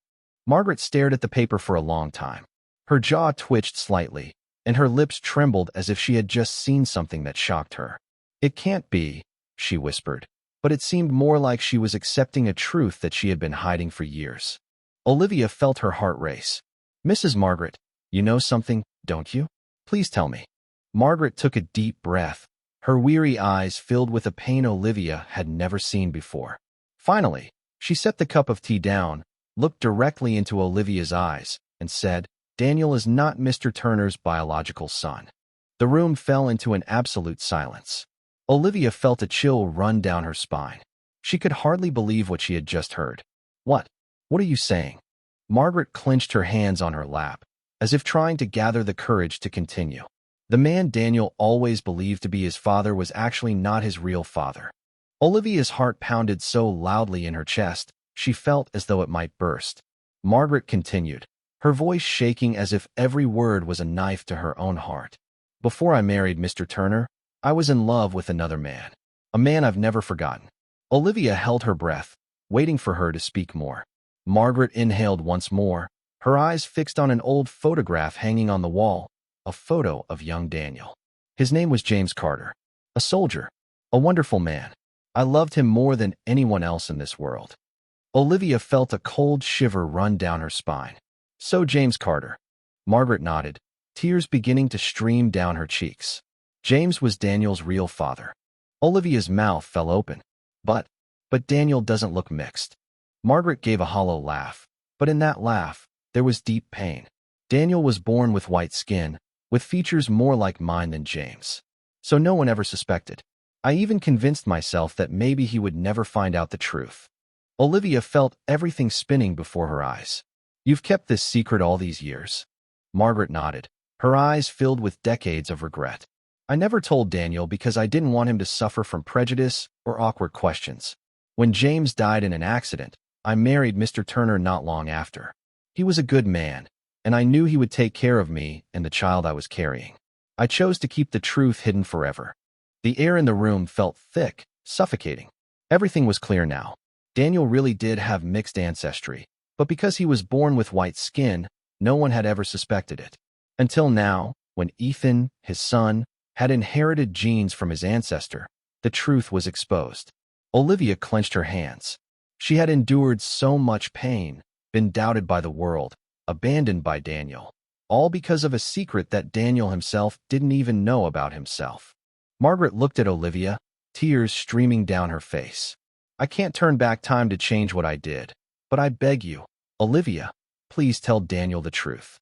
Margaret stared at the paper for a long time. Her jaw twitched slightly, and her lips trembled as if she had just seen something that shocked her. "It can't be," she whispered, but it seemed more like she was accepting a truth that she had been hiding for years. Olivia felt her heart race. "Mrs. Margaret, you know something, don't you? Please tell me." Margaret took a deep breath, her weary eyes filled with a pain Olivia had never seen before. Finally, she set the cup of tea down, looked directly into Olivia's eyes, and said, "Daniel is not Mr. Turner's biological son." The room fell into an absolute silence. Olivia felt a chill run down her spine. She could hardly believe what she had just heard. What are you saying?" Margaret clenched her hands on her lap, as if trying to gather the courage to continue. The man Daniel always believed to be his father was actually not his real father. Olivia's heart pounded so loudly in her chest, she felt as though it might burst. Margaret continued, her voice shaking as if every word was a knife to her own heart. "Before I married Mr. Turner, I was in love with another man. A man I've never forgotten." Olivia held her breath, waiting for her to speak more. Margaret inhaled once more, her eyes fixed on an old photograph hanging on the wall, a photo of young Daniel. "His name was James Carter, a soldier, a wonderful man. I loved him more than anyone else in this world." Olivia felt a cold shiver run down her spine. "So James Carter." Margaret nodded, tears beginning to stream down her cheeks. "James was Daniel's real father." Olivia's mouth fell open. But Daniel doesn't look mixed." Margaret gave a hollow laugh, but in that laugh, there was deep pain. "Daniel was born with white skin, with features more like mine than James. So no one ever suspected. I even convinced myself that maybe he would never find out the truth." Olivia felt everything spinning before her eyes. "You've kept this secret all these years?" Margaret nodded, her eyes filled with decades of regret. "I never told Daniel because I didn't want him to suffer from prejudice or awkward questions. When James died in an accident, I married Mr. Turner not long after. He was a good man, and I knew he would take care of me and the child I was carrying. I chose to keep the truth hidden forever." The air in the room felt thick, suffocating. Everything was clear now. Daniel really did have mixed ancestry, but because he was born with white skin, no one had ever suspected it. Until now, when Ethan, his son, had inherited genes from his ancestor, the truth was exposed. Olivia clenched her hands. She had endured so much pain, been doubted by the world, abandoned by Daniel, all because of a secret that Daniel himself didn't even know about himself. Margaret looked at Olivia, tears streaming down her face. "I can't turn back time to change what I did, but I beg you, Olivia, please tell Daniel the truth."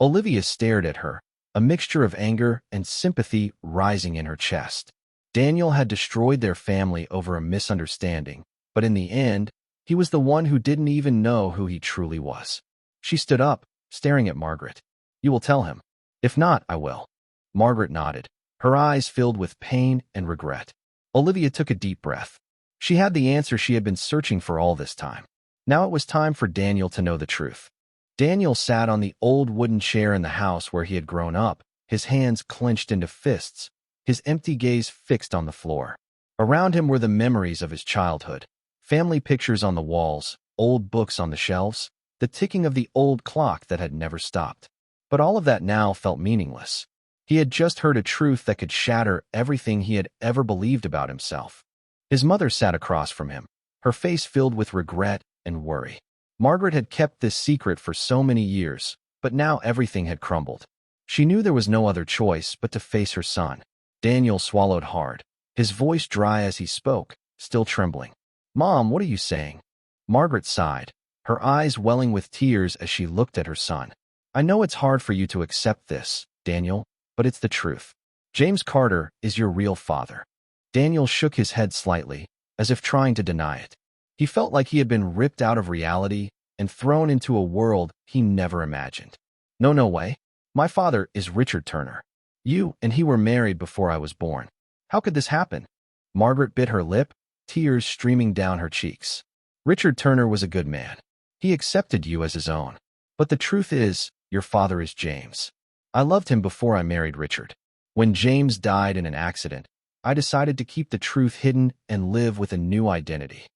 Olivia stared at her, a mixture of anger and sympathy rising in her chest. Daniel had destroyed their family over a misunderstanding, but in the end, he was the one who didn't even know who he truly was. She stood up, staring at Margaret. "You will tell him. If not, I will." Margaret nodded, her eyes filled with pain and regret. Olivia took a deep breath. She had the answer she had been searching for all this time. Now it was time for Daniel to know the truth. Daniel sat on the old wooden chair in the house where he had grown up, his hands clenched into fists, his empty gaze fixed on the floor. Around him were the memories of his childhood, family pictures on the walls, old books on the shelves, the ticking of the old clock that had never stopped. But all of that now felt meaningless. He had just heard a truth that could shatter everything he had ever believed about himself. His mother sat across from him, her face filled with regret and worry. Margaret had kept this secret for so many years, but now everything had crumbled. She knew there was no other choice but to face her son. Daniel swallowed hard, his voice dry as he spoke, still trembling. "Mom, what are you saying?" Margaret sighed, her eyes welling with tears as she looked at her son. "I know it's hard for you to accept this, Daniel, but it's the truth. James Carter is your real father." Daniel shook his head slightly, as if trying to deny it. He felt like he had been ripped out of reality and thrown into a world he never imagined. No way. My father is Richard Turner. You and he were married before I was born. How could this happen?" Margaret bit her lip, tears streaming down her cheeks. "Richard Turner was a good man. He accepted you as his own. But the truth is, your father is James. I loved him before I married Richard. When James died in an accident, I decided to keep the truth hidden and live with a new identity."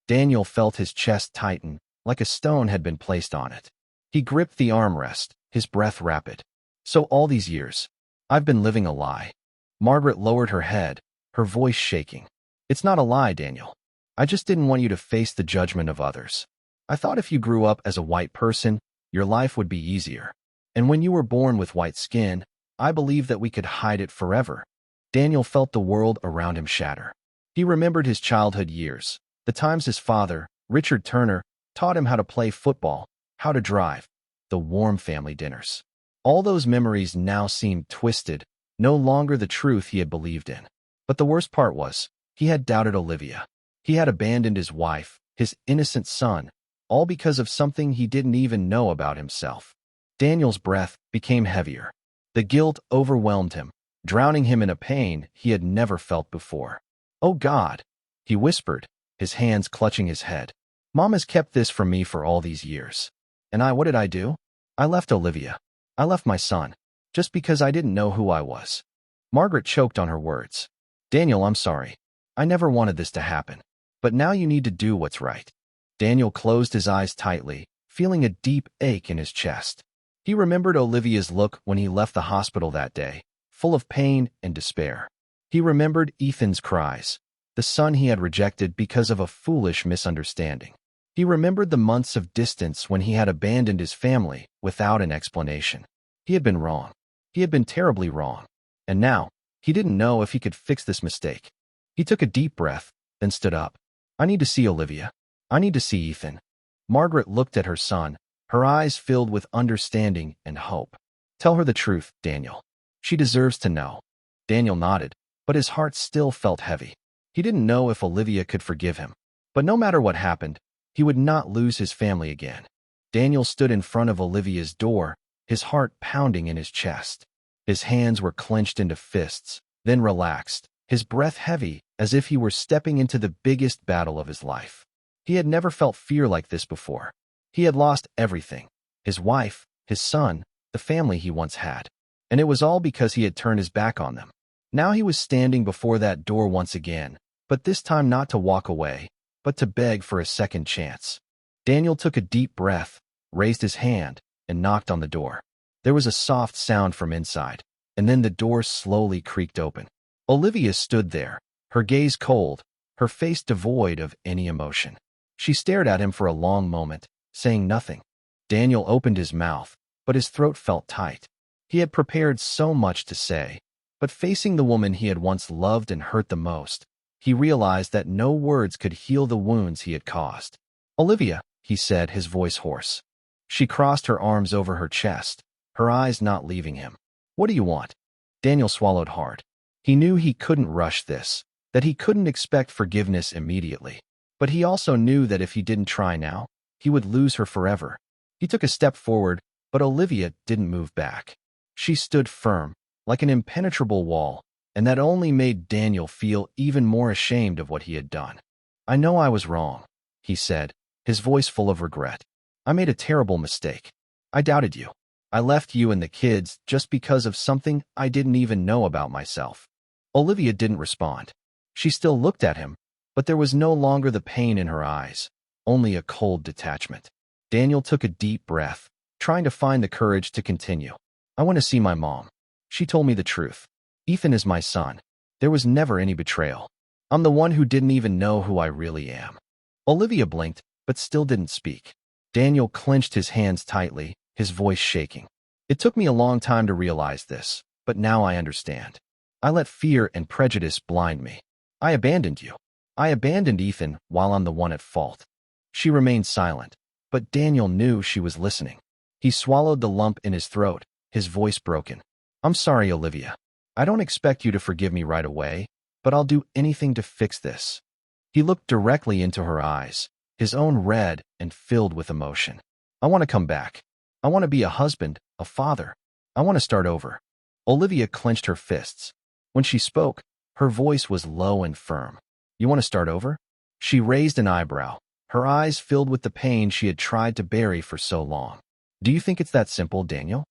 Daniel felt his chest tighten, like a stone had been placed on it. He gripped the armrest, his breath rapid. "So all these years, I've been living a lie." Margaret lowered her head, her voice shaking. "It's not a lie, Daniel. I just didn't want you to face the judgment of others. I thought if you grew up as a white person, your life would be easier. And when you were born with white skin, I believed that we could hide it forever." Daniel felt the world around him shatter. He remembered his childhood years, the times his father, Richard Turner, taught him how to play football, how to drive, the warm family dinners. All those memories now seemed twisted, no longer the truth he had believed in. But the worst part was, he had doubted Olivia. He had abandoned his wife, his innocent son, all because of something he didn't even know about himself. Daniel's breath became heavier. The guilt overwhelmed him, drowning him in a pain he had never felt before. "Oh God," he whispered, his hands clutching his head. "Mom has kept this from me for all these years. And what did I do? I left Olivia. I left my son, just because I didn't know who I was." Margaret choked on her words. "Daniel, I'm sorry. I never wanted this to happen. But now you need to do what's right." Daniel closed his eyes tightly, feeling a deep ache in his chest. He remembered Olivia's look when he left the hospital that day, full of pain and despair. He remembered Ethan's cries, the son he had rejected because of a foolish misunderstanding. He remembered the months of distance when he had abandoned his family without an explanation. He had been wrong. He had been terribly wrong. And now, he didn't know if he could fix this mistake. He took a deep breath, then stood up. "I need to see Olivia. I need to see Ethan." Margaret looked at her son, her eyes filled with understanding and hope. "Tell her the truth, Daniel. She deserves to know." Daniel nodded, but his heart still felt heavy. He didn't know if Olivia could forgive him. But no matter what happened, he would not lose his family again. Daniel stood in front of Olivia's door, his heart pounding in his chest. His hands were clenched into fists, then relaxed, his breath heavy as if he were stepping into the biggest battle of his life. He had never felt fear like this before. He had lost everything, his wife, his son, the family he once had. And it was all because he had turned his back on them. Now he was standing before that door once again, but this time not to walk away, but to beg for a second chance. Daniel took a deep breath, raised his hand, and knocked on the door. There was a soft sound from inside, and then the door slowly creaked open. Olivia stood there, her gaze cold, her face devoid of any emotion. She stared at him for a long moment, saying nothing. Daniel opened his mouth, but his throat felt tight. He had prepared so much to say, but facing the woman he had once loved and hurt the most, he realized that no words could heal the wounds he had caused. "Olivia," he said, his voice hoarse. She crossed her arms over her chest, her eyes not leaving him. "What do you want?" Daniel swallowed hard. He knew he couldn't rush this, that he couldn't expect forgiveness immediately. But he also knew that if he didn't try now, he would lose her forever. He took a step forward, but Olivia didn't move back. She stood firm, like an impenetrable wall, and that only made Daniel feel even more ashamed of what he had done. "I know I was wrong," he said, his voice full of regret. "I made a terrible mistake. I doubted you. I left you and the kids just because of something I didn't even know about myself." Olivia didn't respond. She still looked at him, but there was no longer the pain in her eyes, only a cold detachment. Daniel took a deep breath, trying to find the courage to continue. "I want to see my mom. She told me the truth. Ethan is my son. There was never any betrayal. I'm the one who didn't even know who I really am." Olivia blinked, but still didn't speak. Daniel clenched his hands tightly, his voice shaking. "It took me a long time to realize this, but now I understand. I let fear and prejudice blind me. I abandoned you. I abandoned Ethan while I'm the one at fault." She remained silent, but Daniel knew she was listening. He swallowed the lump in his throat, his voice broken. "I'm sorry, Olivia. I don't expect you to forgive me right away, but I'll do anything to fix this." He looked directly into her eyes, his own red and filled with emotion. "I want to come back. I want to be a husband, a father. I want to start over." Olivia clenched her fists. When she spoke, her voice was low and firm. "You want to start over?" She raised an eyebrow, her eyes filled with the pain she had tried to bury for so long. "Do you think it's that simple, Daniel?"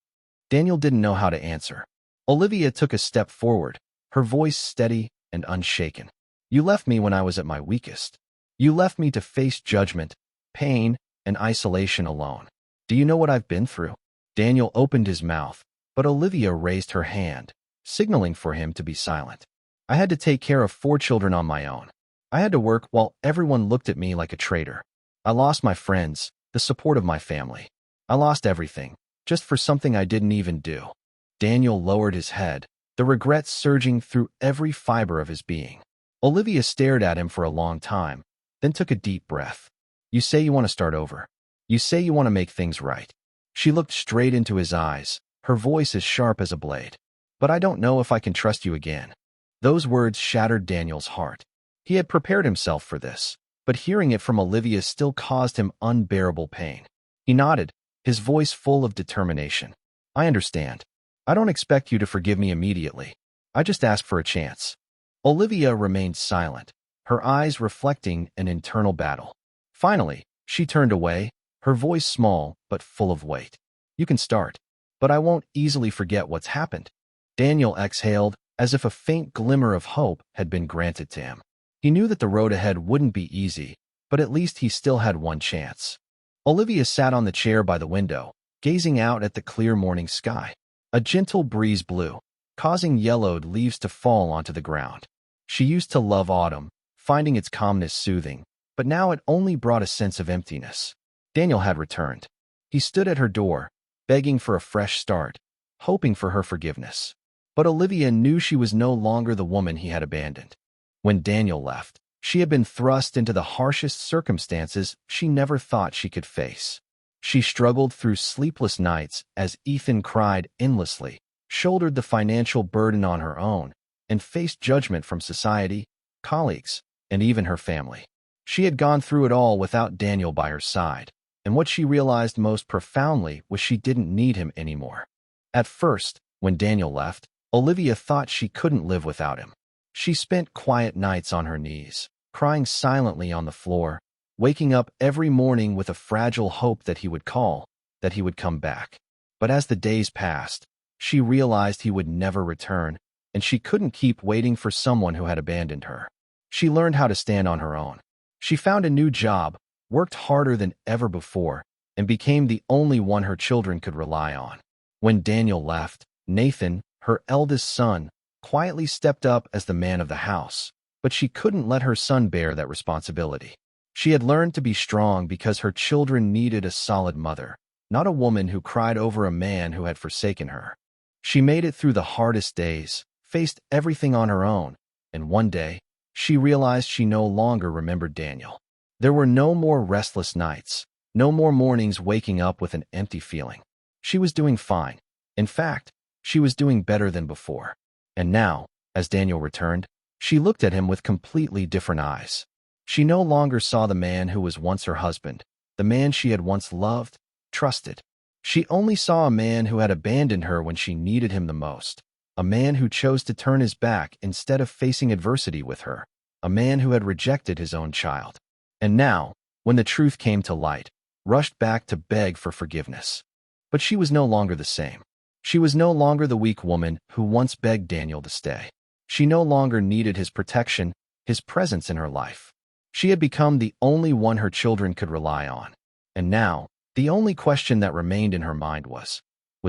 Daniel didn't know how to answer. Olivia took a step forward, her voice steady and unshaken. "You left me when I was at my weakest. You left me to face judgment, pain, and isolation alone. Do you know what I've been through?" Daniel opened his mouth, but Olivia raised her hand, signaling for him to be silent. "I had to take care of 4 children on my own. I had to work while everyone looked at me like a traitor. I lost my friends, the support of my family. I lost everything, just for something I didn't even do." Daniel lowered his head, the regret surging through every fiber of his being. Olivia stared at him for a long time, then took a deep breath. "You say you want to start over. You say you want to make things right." She looked straight into his eyes, her voice as sharp as a blade. "But I don't know if I can trust you again." Those words shattered Daniel's heart. He had prepared himself for this, but hearing it from Olivia still caused him unbearable pain. He nodded, his voice full of determination. "I understand. I don't expect you to forgive me immediately. I just ask for a chance." Olivia remained silent, her eyes reflecting an internal battle. Finally, she turned away, her voice small but full of weight. "You can start, but I won't easily forget what's happened." Daniel exhaled, as if a faint glimmer of hope had been granted to him. He knew that the road ahead wouldn't be easy, but at least he still had one chance. Olivia sat on the chair by the window, gazing out at the clear morning sky. A gentle breeze blew, causing yellowed leaves to fall onto the ground. She used to love autumn, finding its calmness soothing, but now it only brought a sense of emptiness. Daniel had returned. He stood at her door, begging for a fresh start, hoping for her forgiveness. But Olivia knew she was no longer the woman he had abandoned. When Daniel left, she had been thrust into the harshest circumstances she never thought she could face. She struggled through sleepless nights as Ethan cried endlessly, shouldered the financial burden on her own, and faced judgment from society, colleagues, and even her family. She had gone through it all without Daniel by her side, and what she realized most profoundly was she didn't need him anymore. At first, when Daniel left, Olivia thought she couldn't live without him. She spent quiet nights on her knees, crying silently on the floor, waking up every morning with a fragile hope that he would call, that he would come back. But as the days passed, she realized he would never return, and she couldn't keep waiting for someone who had abandoned her. She learned how to stand on her own. She found a new job, worked harder than ever before, and became the only one her children could rely on. When Daniel left, Nathan, her eldest son, quietly stepped up as the man of the house, but she couldn't let her son bear that responsibility. She had learned to be strong because her children needed a solid mother, not a woman who cried over a man who had forsaken her. She made it through the hardest days, faced everything on her own, and one day, she realized she no longer remembered Daniel. There were no more restless nights, no more mornings waking up with an empty feeling. She was doing fine, In fact, she was doing better than before. And now, as Daniel returned, she looked at him with completely different eyes. She no longer saw the man who was once her husband, the man she had once loved, trusted. She only saw a man who had abandoned her when she needed him the most, a man who chose to turn his back instead of facing adversity with her, a man who had rejected his own child. And now, when the truth came to light, rushed back to beg for forgiveness. But she was no longer the same. She was no longer the weak woman who once begged Daniel to stay. She no longer needed his protection, his presence in her life. She had become the only one her children could rely on. And now, the only question that remained in her mind was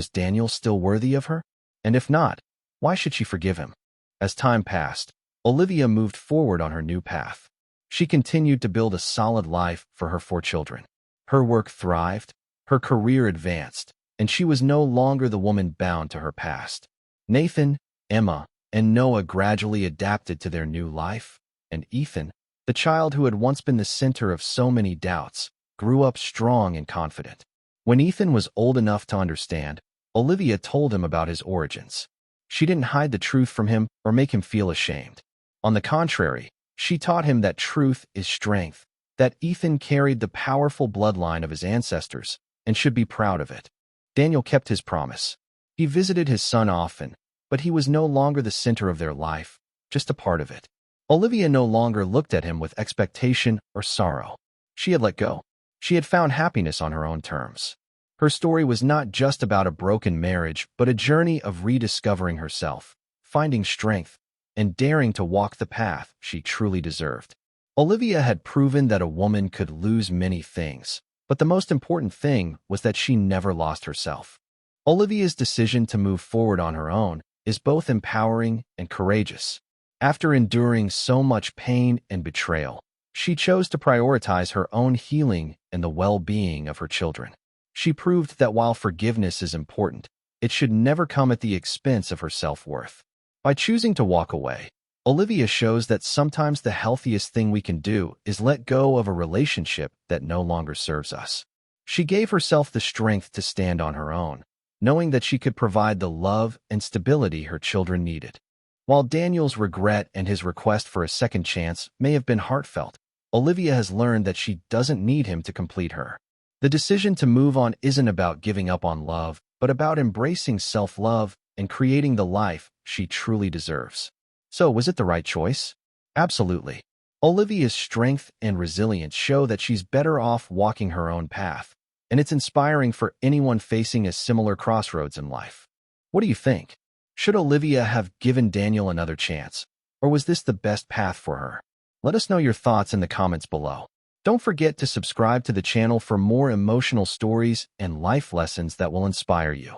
Daniel still worthy of her? And if not, why should she forgive him? As time passed, Olivia moved forward on her new path. She continued to build a solid life for her 4 children. Her work thrived, her career advanced, and she was no longer the woman bound to her past. Nathan, Emma, and Noah gradually adapted to their new life, and Ethan, the child who had once been the center of so many doubts, grew up strong and confident. When Ethan was old enough to understand, Olivia told him about his origins. She didn't hide the truth from him or make him feel ashamed. On the contrary, she taught him that truth is strength, that Ethan carried the powerful bloodline of his ancestors and should be proud of it. Daniel kept his promise. He visited his son often, but he was no longer the center of their life, just a part of it. Olivia no longer looked at him with expectation or sorrow. She had let go. She had found happiness on her own terms. Her story was not just about a broken marriage, but a journey of rediscovering herself, finding strength, and daring to walk the path she truly deserved. Olivia had proven that a woman could lose many things, but the most important thing was that she never lost herself. Olivia's decision to move forward on her own is both empowering and courageous. After enduring so much pain and betrayal, she chose to prioritize her own healing and the well-being of her children. She proved that while forgiveness is important, it should never come at the expense of her self-worth. By choosing to walk away, Olivia shows that sometimes the healthiest thing we can do is let go of a relationship that no longer serves us. She gave herself the strength to stand on her own, knowing that she could provide the love and stability her children needed. While Daniel's regret and his request for a second chance may have been heartfelt, Olivia has learned that she doesn't need him to complete her. The decision to move on isn't about giving up on love, but about embracing self-love and creating the life she truly deserves. So, was it the right choice? Absolutely. Olivia's strength and resilience show that she's better off walking her own path, and it's inspiring for anyone facing a similar crossroads in life. What do you think? Should Olivia have given Daniel another chance, or was this the best path for her? Let us know your thoughts in the comments below. Don't forget to subscribe to the channel for more emotional stories and life lessons that will inspire you.